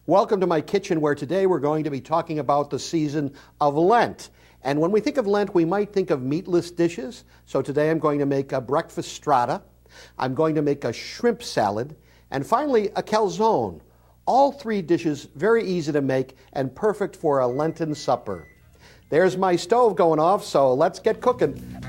Welcome to my kitchen, where today we're going to be talking about the season of Lent. And when we think of Lent, we might think of meatless dishes. So today I'm going to make a Bread-Strata. I'm going to make a shrimp salad. And finally, a calzone. All three dishes very easy to make and perfect for a Lenten supper. There's my stove going off, so let's get cooking.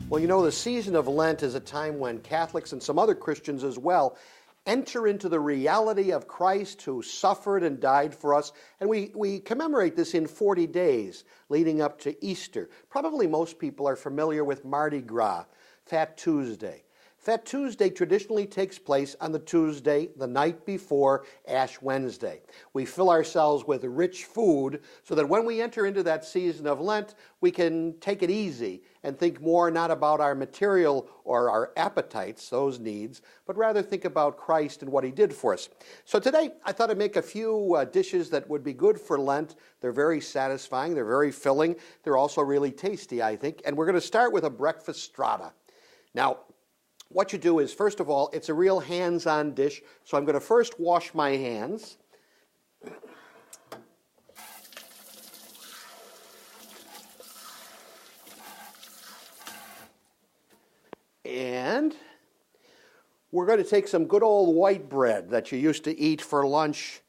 Well, you know, the season of Lent is a time when Catholics and some other Christians as well enter into the reality of Christ who suffered and died for us. And we commemorate this in 40 days leading up to Easter. Probably most people are familiar with Mardi Gras, Fat Tuesday. Fat Tuesday traditionally takes place on the Tuesday, the night before Ash Wednesday. We fill ourselves with rich food so that when we enter into that season of Lent, we can take it easy and think more not about our material or our appetites, those needs, but rather think about Christ and what he did for us. So today, I thought I'd make a few dishes that would be good for Lent. They're very satisfying, they're very filling, they're also really tasty, I think. And we're going to start with a Bread-Strata. Now, what you do is, first of all, it's a real hands-on dish, so I'm going to first wash my hands. And we're going to take some good old white bread that you used to eat for lunch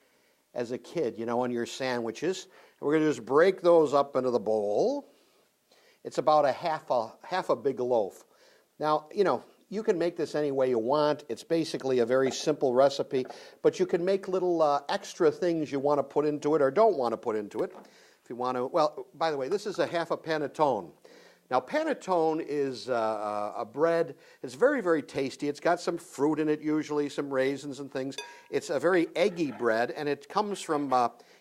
as a kid, you know, on your sandwiches. And we're going to just break those up into the bowl. It's about a half a big loaf. Now, you know, you can make this any way you want. It's basically a very simple recipe, but you can make little extra things you want to put into it or don't want to put into it. If you want to, well, by the way, this is a half a panettone. Now, panettone is a bread. It's very, very tasty. It's got some fruit in it, usually some raisins and things. It's a very eggy bread, and it comes from,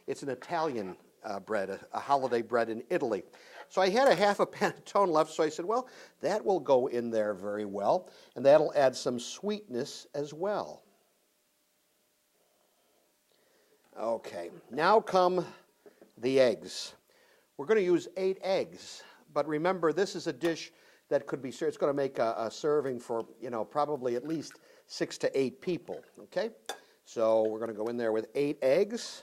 it's an Italian bread, a holiday bread in Italy. So I had a half a panettone left, so I said, well, that will go in there very well, and that'll add some sweetness as well. Okay, now come the eggs. We're going to use 8 eggs, but remember, this is a dish that could be served. It's going to make a serving for, you know, probably at least 6 to 8 people, okay? So we're going to go in there with 8 eggs.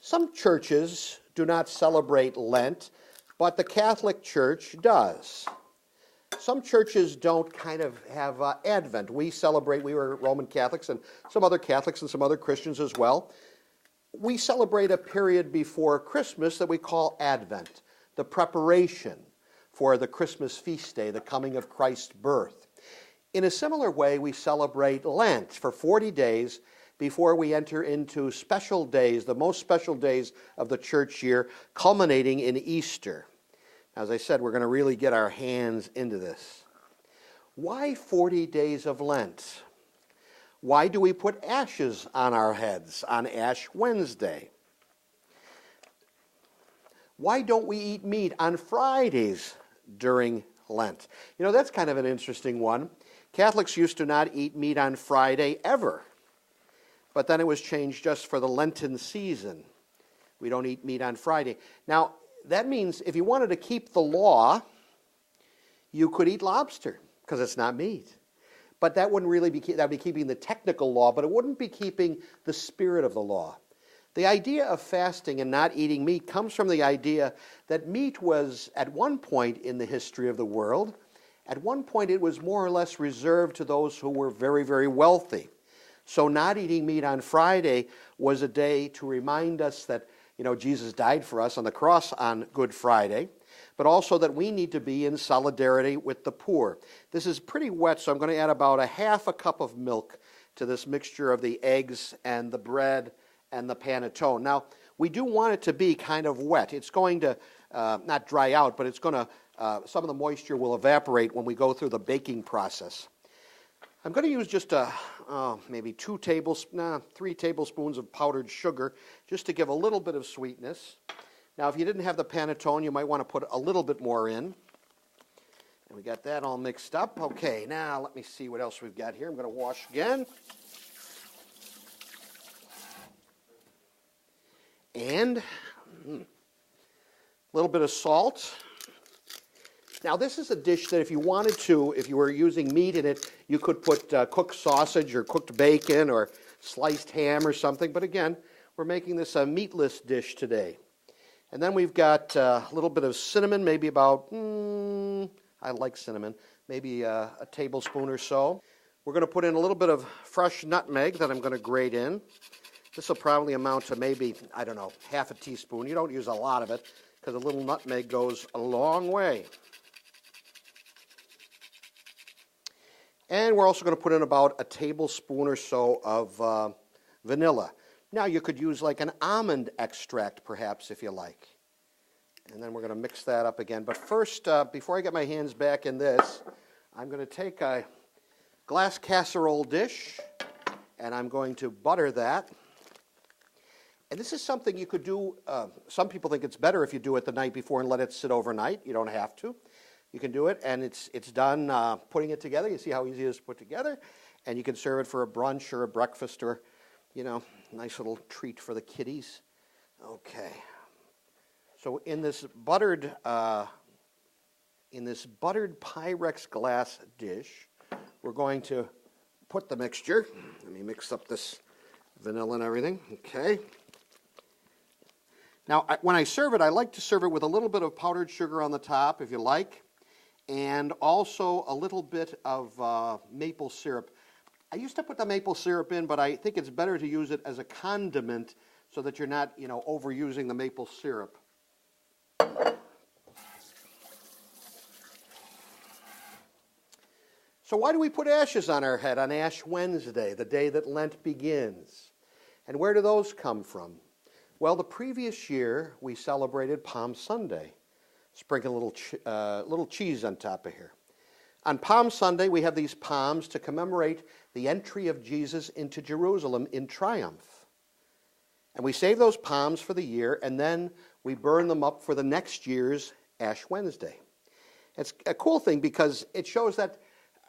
Some churches do not celebrate Lent, but the Catholic Church does. Some churches don't kind of have Advent. We were Roman Catholics and some other Catholics and some other Christians as well. We celebrate a period before Christmas that we call Advent, the preparation for the Christmas feast day, the coming of Christ's birth. In a similar way, we celebrate Lent for 40 days before we enter into special days, the most special days of the church year, culminating in Easter. As I said, we're going to really get our hands into this. Why 40 days of Lent? Why do we put ashes on our heads on Ash Wednesday? Why don't we eat meat on Fridays during Lent? You know, that's kind of an interesting one. Catholics used to not eat meat on Friday ever. But then it was changed just for the Lenten season. We don't eat meat on Friday. Now, that means if you wanted to keep the law, you could eat lobster, because it's not meat. But that wouldn't really be, that would be keeping the technical law, but it wouldn't be keeping the spirit of the law. The idea of fasting and not eating meat comes from the idea that meat was, at one point in the history of the world, at one point it was more or less reserved to those who were very, very wealthy. So not eating meat on Friday was a day to remind us that, you know, Jesus died for us on the cross on Good Friday, but also that we need to be in solidarity with the poor. This is pretty wet, so I'm going to add about a half a cup of milk to this mixture of the eggs and the bread and the panettone. Now, we do want it to be kind of wet. It's going to not dry out, but it's going to, some of the moisture will evaporate when we go through the baking process. I'm going to use just maybe 3 tablespoons of powdered sugar just to give a little bit of sweetness. Now, if you didn't have the panettone, you might want to put a little bit more in. And we got that all mixed up. Okay, now let me see what else we've got here. I'm going to wash again. And A little bit of salt. Now this is a dish that if you wanted to, if you were using meat in it, you could put cooked sausage or cooked bacon or sliced ham or something. But again, we're making this a meatless dish today. And then we've got a little bit of cinnamon, maybe about, I like cinnamon, maybe a tablespoon or so. We're going to put in a little bit of fresh nutmeg that I'm going to grate in. This will probably amount to maybe, I don't know, half a teaspoon. You don't use a lot of it because a little nutmeg goes a long way. And we're also going to put in about a tablespoon or so of vanilla. Now you could use like an almond extract perhaps if you like. And then we're going to mix that up again. But first, before I get my hands back in this, I'm going to take a glass casserole dish and I'm going to butter that. And this is something you could do, some people think it's better if you do it the night before and let it sit overnight. You don't have to. You can do it, and it's done putting it together. You see how easy it is to put together, and you can serve it for a brunch or a breakfast or, you know, nice little treat for the kiddies. Okay. So in this buttered Pyrex glass dish, we're going to put the mixture. Let me mix up this vanilla and everything. Okay. Now, when I serve it, I like to serve it with a little bit of powdered sugar on the top, if you like, and also a little bit of maple syrup. I used to put the maple syrup in, but I think it's better to use it as a condiment so that you're not, you know, overusing the maple syrup. So why do we put ashes on our head on Ash Wednesday, the day that Lent begins? And where do those come from? Well, the previous year we celebrated Palm Sunday. Sprinkle a little cheese on top of here. On Palm Sunday, we have these palms to commemorate the entry of Jesus into Jerusalem in triumph. And we save those palms for the year, and then we burn them up for the next year's Ash Wednesday. It's a cool thing because it shows that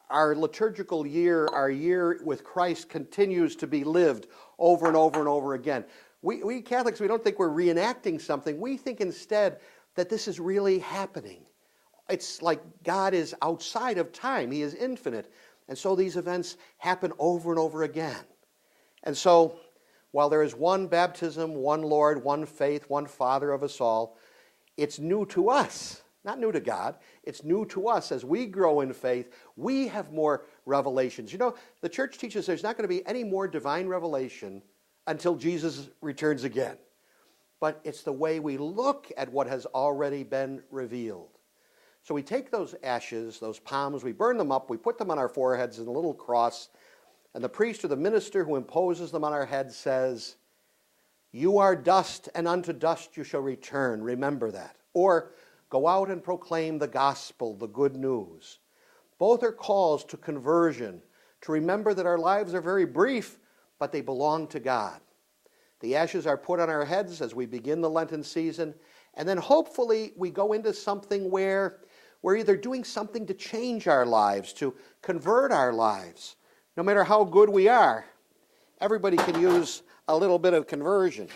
our liturgical year, our year with Christ, continues to be lived over and over and over again. We Catholics, we don't think we're reenacting something. We think instead that this is really happening. It's like God is outside of time. He is infinite. And so these events happen over and over again. And so while there is one baptism, one Lord, one faith, one Father of us all, it's new to us. Not new to God. It's new to us. As we grow in faith, we have more revelations. You know, the church teaches there's not going to be any more divine revelation until Jesus returns again. But it's the way we look at what has already been revealed. So we take those ashes, those palms, we burn them up, we put them on our foreheads in a little cross, and the priest or the minister who imposes them on our heads says, "You are dust, and unto dust you shall return. Remember that." Or, "Go out and proclaim the gospel, the good news." Both are calls to conversion, to remember that our lives are very brief, but they belong to God. The ashes are put on our heads as we begin the Lenten season, and then hopefully we go into something where we're either doing something to change our lives, to convert our lives. No matter how good we are, everybody can use a little bit of conversion.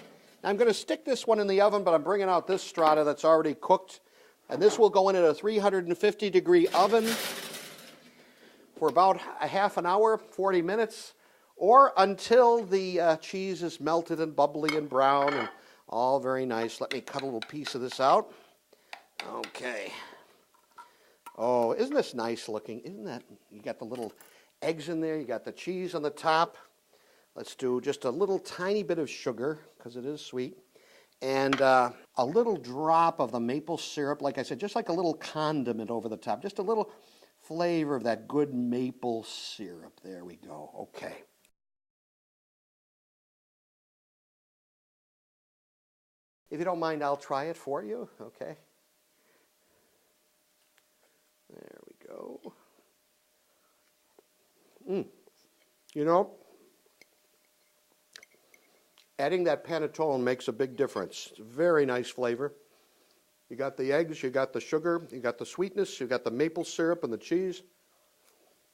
Now I'm going to stick this one in the oven, but I'm bringing out this strata that's already cooked, and this will go in at a 350-degree oven for about a half an hour, 40 minutes, or until the cheese is melted and bubbly and brown and all very nice. Let me cut a little piece of this out. Okay. Oh, isn't this nice looking? Isn't that? You got the little eggs in there. You got the cheese on the top. Let's do just a little tiny bit of sugar because it is sweet. And a little drop of the maple syrup. Like I said, just like a little condiment over the top. Just a little flavor of that good maple syrup. There we go. Okay. If you don't mind, I'll try it for you, okay? There we go. You know, adding that panettone makes a big difference. It's a very nice flavor. You got the eggs, you got the sugar, you got the sweetness, you got the maple syrup and the cheese.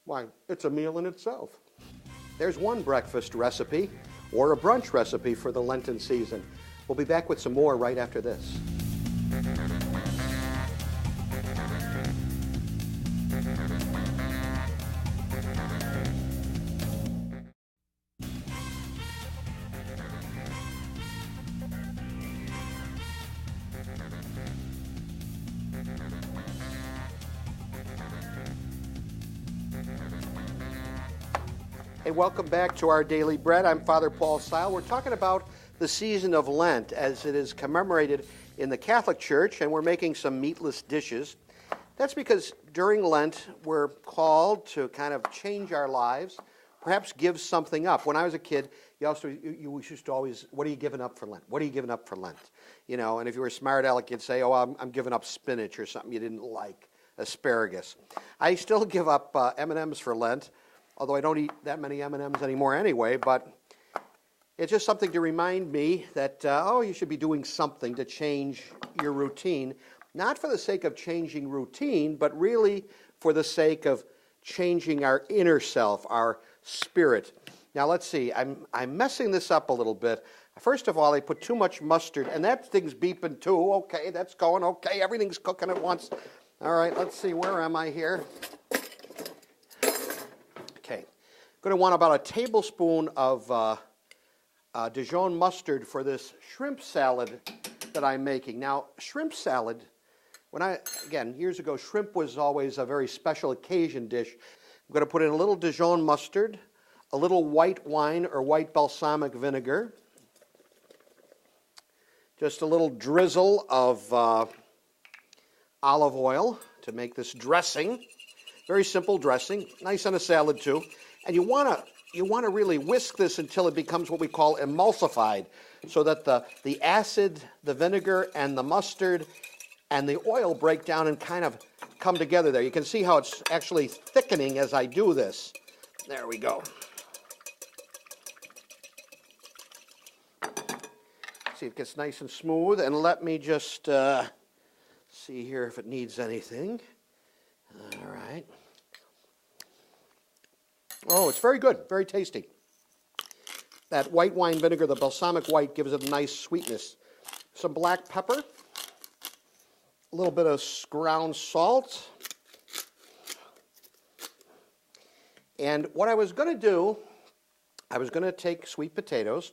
Why, it's a meal in itself. There's one breakfast recipe or a brunch recipe for the Lenten season. We'll be back with some more right after this. Hey, welcome back to our Daily Bread. I'm Father Paul Seil. We're talking about the season of Lent as it is commemorated in the Catholic Church, and we're making some meatless dishes. That's because during Lent, we're called to kind of change our lives, perhaps give something up. When I was a kid, you used to always, what are you giving up for Lent? What are you giving up for Lent? You know, and if you were a smart aleck, you'd say, oh, I'm giving up spinach or something you didn't like, asparagus. I still give up M&Ms for Lent, although I don't eat that many M&Ms anymore anyway, but it's just something to remind me that, you should be doing something to change your routine, not for the sake of changing routine, but really for the sake of changing our inner self, our spirit. Now, let's see, I'm messing this up a little bit. First of all, I put too much mustard, and that thing's beeping too. Okay, that's going. Okay, everything's cooking at once. All right, let's see, where am I here? Okay, I'm going to want about a tablespoon of Dijon mustard for this shrimp salad that I'm making. Now, shrimp salad, years ago, shrimp was always a very special occasion dish. I'm going to put in a little Dijon mustard, a little white wine or white balsamic vinegar, just a little drizzle of olive oil to make this dressing. Very simple dressing, nice on a salad too. And you want to really whisk this until it becomes what we call emulsified, so that the acid, the vinegar, and the mustard and the oil break down and kind of come together there. You can see how it's actually thickening as I do this. There we go. See, it gets nice and smooth. And let me just see here if it needs anything. All right. Oh, it's very good, very tasty. That white wine vinegar, the balsamic white, gives it a nice sweetness. Some black pepper, a little bit of ground salt. And what I was going to do, I was going to take sweet potatoes,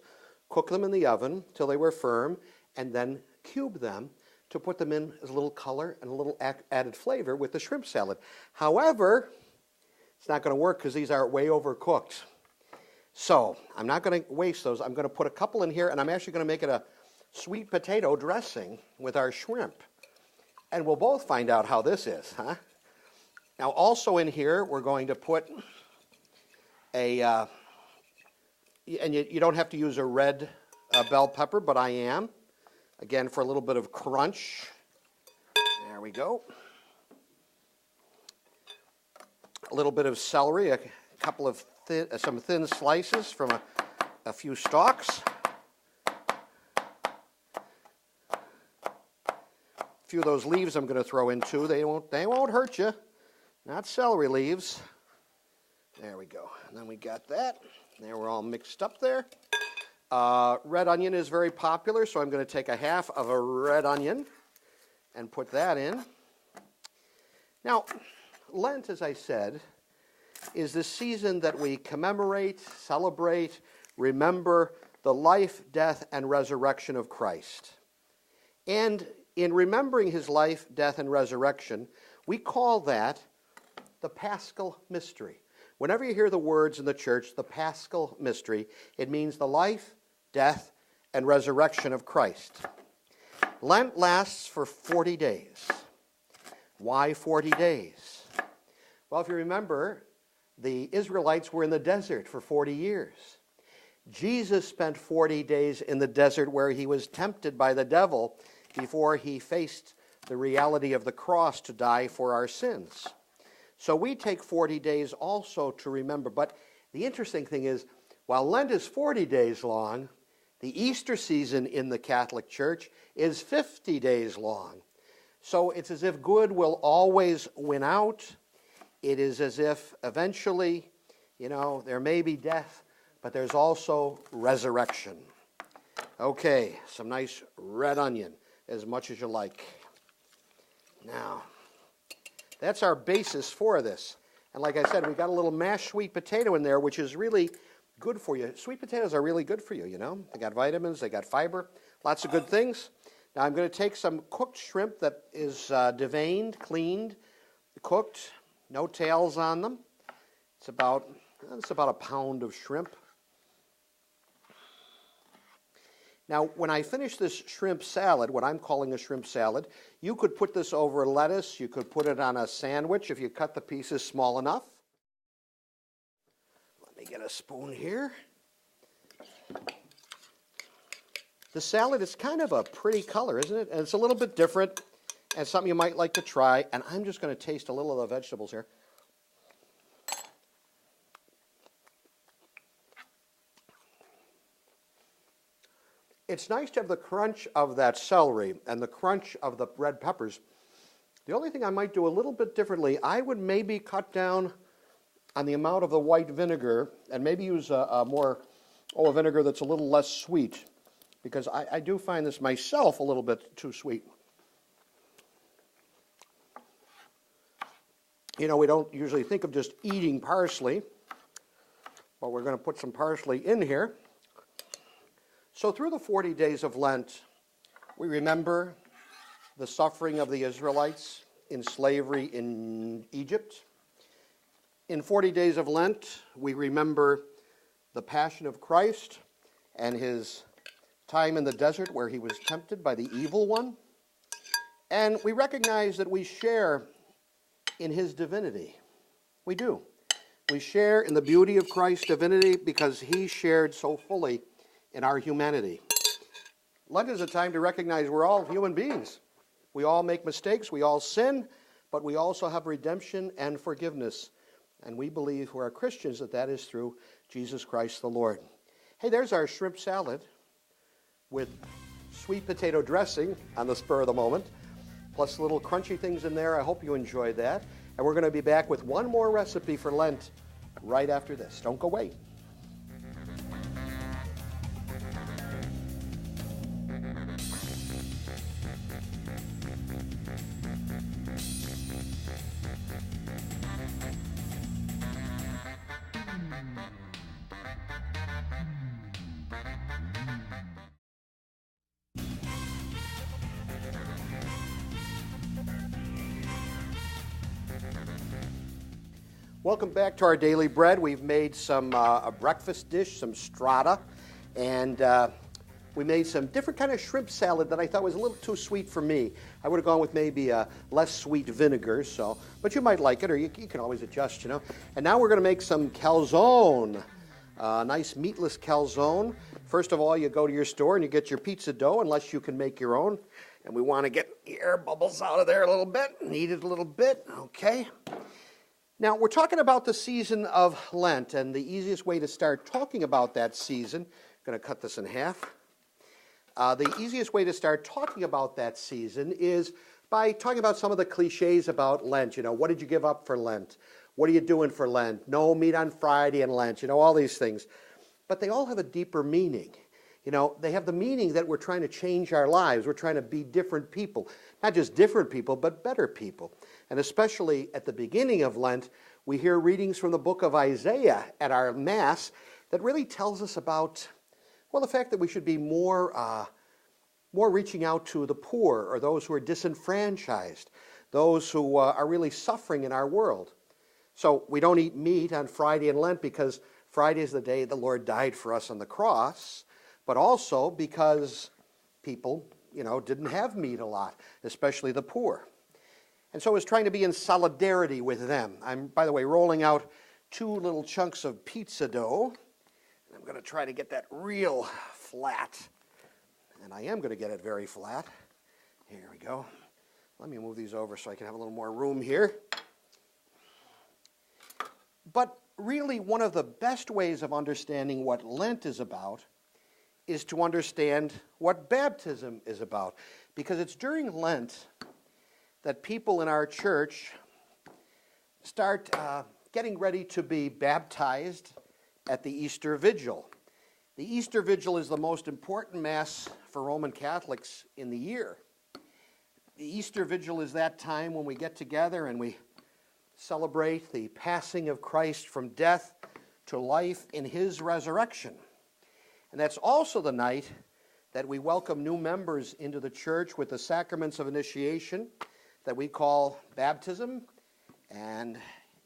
cook them in the oven till they were firm, and then cube them to put them in as a little color and a little added flavor with the shrimp salad. However, it's not going to work because these are way overcooked. So I'm not going to waste those. I'm going to put a couple in here, and I'm actually going to make it a sweet potato dressing with our shrimp. And we'll both find out how this is, huh? Now, also in here, we're going to put and you don't have to use a red bell pepper, but I am. Again, for a little bit of crunch. There we go. A little bit of celery, a couple of some thin slices from a few stalks. A few of those leaves I'm going to throw in too. They won't hurt you. Not celery leaves. There we go. And then we got that. There, we're all mixed up there. Red onion is very popular, so I'm going to take a half of a red onion and put that in. Now, Lent, as I said, is the season that we commemorate, celebrate, remember the life, death, and resurrection of Christ. And in remembering his life, death, and resurrection, we call that the Paschal Mystery. Whenever you hear the words in the church, the Paschal Mystery, it means the life, death, and resurrection of Christ. Lent lasts for 40 days. Why 40 days? Well, if you remember, the Israelites were in the desert for 40 years. Jesus spent 40 days in the desert where he was tempted by the devil before he faced the reality of the cross to die for our sins. So we take 40 days also to remember. But the interesting thing is, while Lent is 40 days long, the Easter season in the Catholic Church is 50 days long. So it's as if good will always win out. It is as if eventually, there may be death, but there's also resurrection. Okay, some nice red onion, as much as you like. Now, that's our basis for this. And like I said, we got a little mashed sweet potato in there, which is really good for you. Sweet potatoes are really good for you, They got vitamins, they got fiber, lots of good things. Now I'm going to take some cooked shrimp that is deveined, cleaned, cooked, no tails on them. It's about That's about a pound of shrimp. Now, when I finish this shrimp salad, what I'm calling a shrimp salad, you could put this over lettuce. You could put it on a sandwich if you cut the pieces small enough. Let me get a spoon here. The salad is kind of a pretty color, isn't it? And it's a little bit different and something you might like to try. And I'm just going to taste a little of the vegetables here. It's nice to have the crunch of that celery and the crunch of the red peppers. The only thing I might do a little bit differently, I would maybe cut down on the amount of the white vinegar and maybe use a vinegar that's a little less sweet, because I do find this myself a little bit too sweet. You know, we don't usually think of just eating parsley, but we're going to put some parsley in here. So through the 40 days of Lent, we remember the suffering of the Israelites in slavery in Egypt. In 40 days of Lent, we remember the passion of Christ and his time in the desert where he was tempted by the evil one. And we recognize that we share in his divinity. We do. We share in the beauty of Christ's divinity because he shared so fully in our humanity. Lent is a time to recognize we're all human beings. We all make mistakes, we all sin, but we also have redemption and forgiveness. And we believe, who are Christians, that that is through Jesus Christ the Lord. Hey, there's our shrimp salad with sweet potato dressing on the spur of the moment, plus little crunchy things in there. I hope you enjoyed that. And we're going to be back with one more recipe for Lent right after this. Don't go away. Welcome back to our daily bread. We've made some a breakfast dish, some strata, and we made some different kind of shrimp salad that I thought was a little too sweet for me. I would have gone with maybe a less sweet vinegar, but you might like it, or you can always adjust, you know. And now we're going to make some calzone, nice meatless calzone. First of all, you go to your store and you get your pizza dough, unless you can make your own. And we want to get the air bubbles out of there a little bit, knead it a little bit, okay. Now, we're talking about the season of Lent, and the easiest way to start talking about that season, I'm going to cut this in half. The easiest way to start talking about that season is by talking about some of the cliches about Lent. You know, what did you give up for Lent? What are you doing for Lent? No meat on Friday and Lent, you know, all these things. But they all have a deeper meaning. You know, they have the meaning that we're trying to change our lives. We're trying to be different people. Not just different people, but better people. And especially at the beginning of Lent, we hear readings from the book of Isaiah at our Mass that really tells us about, well, the fact that we should be more reaching out to the poor or those who are disenfranchised, those who are really suffering in our world. So we don't eat meat on Friday and Lent because Friday is the day the Lord died for us on the cross, but also because people, you know, didn't have meat a lot, especially the poor. And so I was trying to be in solidarity with them. I'm, by the way, rolling out 2 little chunks of pizza dough. And I'm going to try to get that real flat. And I am going to get it very flat. Here we go. Let me move these over so I can have a little more room here. But really, one of the best ways of understanding what Lent is about is to understand what baptism is about. Because it's during Lent that people in our church start getting ready to be baptized at the Easter Vigil. The Easter Vigil is the most important Mass for Roman Catholics in the year. The Easter Vigil is that time when we get together and we celebrate the passing of Christ from death to life in his resurrection. And that's also the night that we welcome new members into the church with the sacraments of initiation that we call baptism and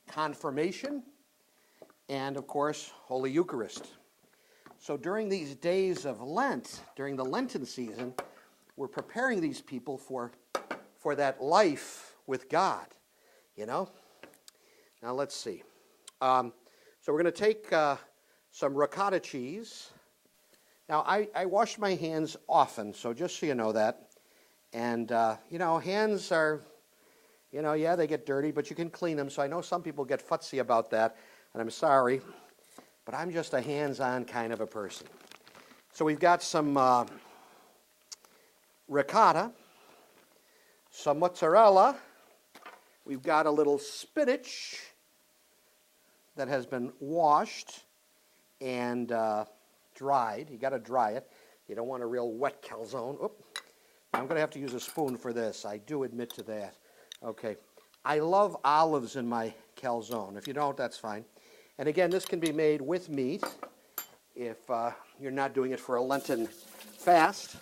confirmation and, of course, Holy Eucharist. So during these days of Lent, during the Lenten season, we're preparing these people for that life with God, you know? Now, let's see. So we're going to take some ricotta cheese. Now, I wash my hands often, so just so you know that. And, hands are, yeah, they get dirty, but you can clean them. So I know some people get fussy about that, and I'm sorry, but I'm just a hands-on kind of a person. So we've got some ricotta, some mozzarella. We've got a little spinach that has been washed and dried. You got to dry it. You don't want a real wet calzone. Oop. I'm going to have to use a spoon for this. I do admit to that. Okay. I love olives in my calzone. If you don't, that's fine. And again, this can be made with meat if you're not doing it for a Lenten fast.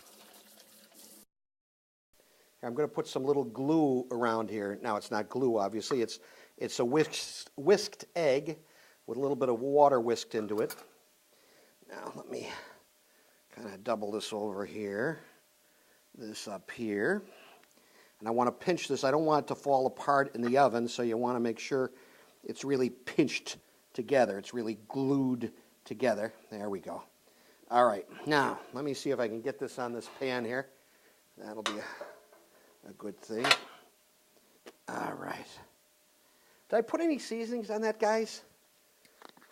I'm going to put some little glue around here. Now, it's not glue, obviously. It's a whisked egg with a little bit of water whisked into it. Now, let me kind of double this over here, this up here. And I want to pinch this. I don't want it to fall apart in the oven, so you want to make sure it's really pinched together. It's really glued together. There we go. All right. Now, let me see if I can get this on this pan here. That'll be a good thing. All right. Did I put any seasonings on that, guys?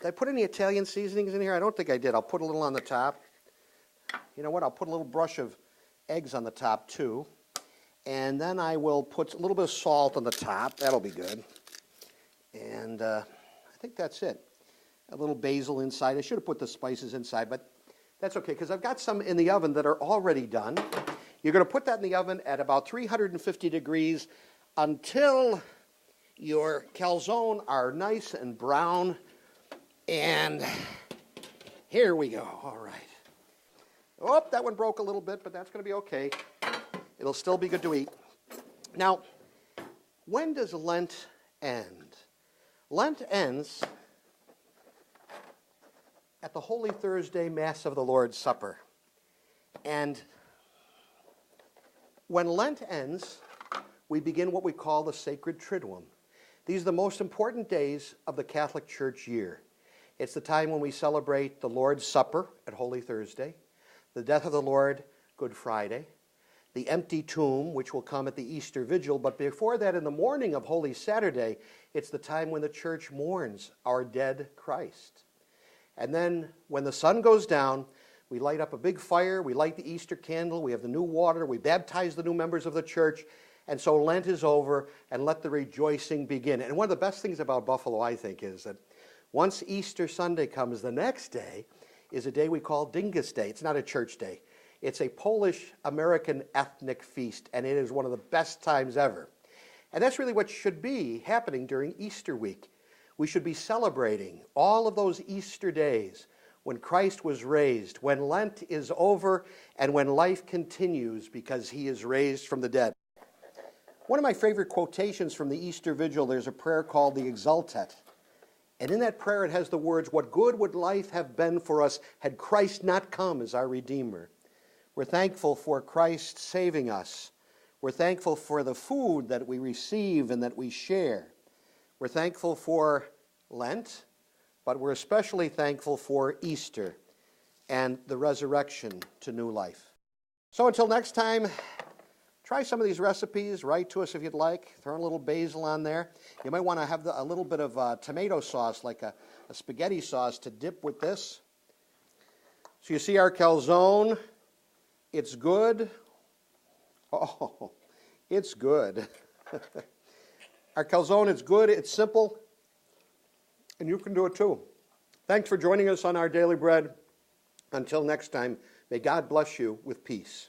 Did I put any Italian seasonings in here? I don't think I did. I'll put a little on the top. You know what? I'll put a little brush of eggs on the top, too. And then I will put a little bit of salt on the top. That'll be good. And I think that's it. A little basil inside. I should have put the spices inside, but that's okay, because I've got some in the oven that are already done. You're going to put that in the oven at about 350 degrees until your calzone are nice and brown. And here we go. All right. Oh, that one broke a little bit, but that's going to be okay. It'll still be good to eat. Now, when does Lent end? Lent ends at the Holy Thursday Mass of the Lord's Supper. And when Lent ends, we begin what we call the Sacred Triduum. These are the most important days of the Catholic Church year. It's the time when we celebrate the Lord's Supper at Holy Thursday, the death of the Lord, Good Friday, the empty tomb, which will come at the Easter Vigil. But before that, in the morning of Holy Saturday, it's the time when the Church mourns our dead Christ. And then when the sun goes down, we light up a big fire, we light the Easter candle, we have the new water, we baptize the new members of the church, and so Lent is over, and let the rejoicing begin. And one of the best things about Buffalo, I think, is that once Easter Sunday comes, the next day is a day we call Dingus Day. It's not a church day. It's a Polish-American ethnic feast, and it is one of the best times ever. And that's really what should be happening during Easter week. We should be celebrating all of those Easter days when Christ was raised, when Lent is over, and when life continues because he is raised from the dead. One of my favorite quotations from the Easter Vigil, there's a prayer called the Exultet. And in that prayer it has the words, "What good would life have been for us had Christ not come as our Redeemer?" We're thankful for Christ saving us. We're thankful for the food that we receive and that we share. We're thankful for Lent, but we're especially thankful for Easter and the resurrection to new life. So until next time, try some of these recipes. Write to us if you'd like. Throw a little basil on there. You might want to have a little bit of tomato sauce, like a spaghetti sauce, to dip with this. So you see our calzone. It's good. Oh, it's good. Our calzone is good. It's simple. And you can do it too. Thanks for joining us on Our Daily Bread. Until next time, may God bless you with peace.